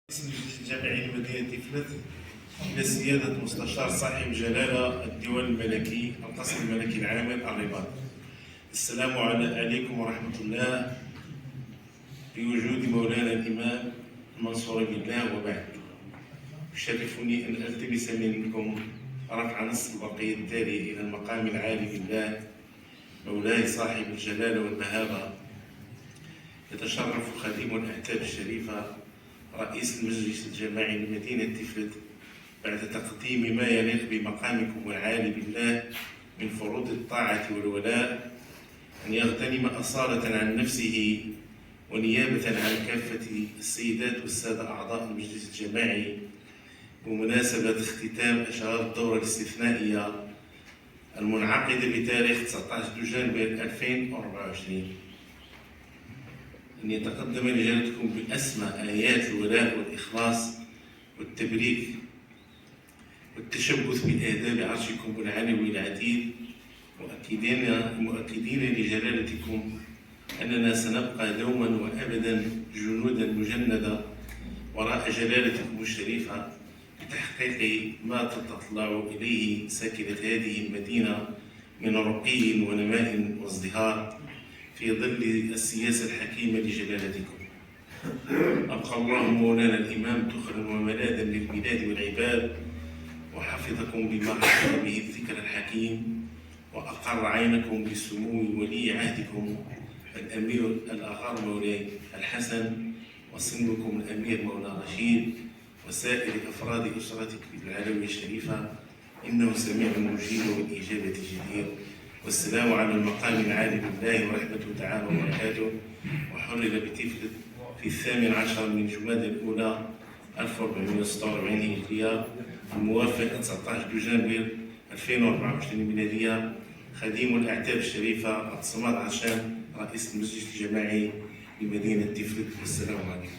رئيس المجلس الجامعي لمدينة تفلت إلى سيادة مستشار صاحب جلالة الديوان الملكي القصر الملكي العامر الرباط. السلام عليكم ورحمة الله بوجود مولانا الإمام المنصور بالله وبعد. يشرفني أن ألتمس منكم رفع نص البقية التالي إلى المقام العالي بالله مولاي صاحب الجلالة والمهابة. يتشرف خادم الأعتاب الشريفة رئيس المجلس الجماعي لمدينة تفلت بعد تقديم ما يليق بمقامكم العالي بالله من فروض الطاعة والولاء أن يغتنم أصالة عن نفسه ونيابة عن كافة السيدات والسادة أعضاء المجلس الجماعي بمناسبة اختتام أشهار الدورة الاستثنائية المنعقدة بتاريخ 19 دجنبر 2024 أن يتقدم لجلالتكم بأسمى آيات الولاء والإخلاص والتبريك والتشبث بآداب عرشكم العلوي العديد، مؤكدين لجلالتكم أننا سنبقى دوما وأبدا جنودا مجندة وراء جلالتكم الشريفة لتحقيق ما تتطلع إليه ساكنة هذه المدينة من رقي ونماء وازدهار في ظل السياسة الحكيمة لجلالتكم. أبقى الله مولانا الإمام دخلا وملاذا للبلاد والعباد، وحفظكم بما حفظ به الذكر الحكيم، وأقر عينكم بسمو ولي عهدكم الأمير الأغار مولاي الحسن، وصنبكم الأمير مولانا رشيد، وسائر أفراد أسرتك العلوية الشريفة، إنه سميع مجيب والإجابة جدير. والسلام على المقام العالي بالله ورحمته تعالى وبركاته. وحرر بتفلت في 18 من جمادى الأولى 1446 هجرية الموافق 19 دجنبر 2024 ميلادية. خديم الأعتاب الشريفة عبد الصمد عشان رئيس المجلس الجماعي لمدينة تفلت. والسلام عليكم.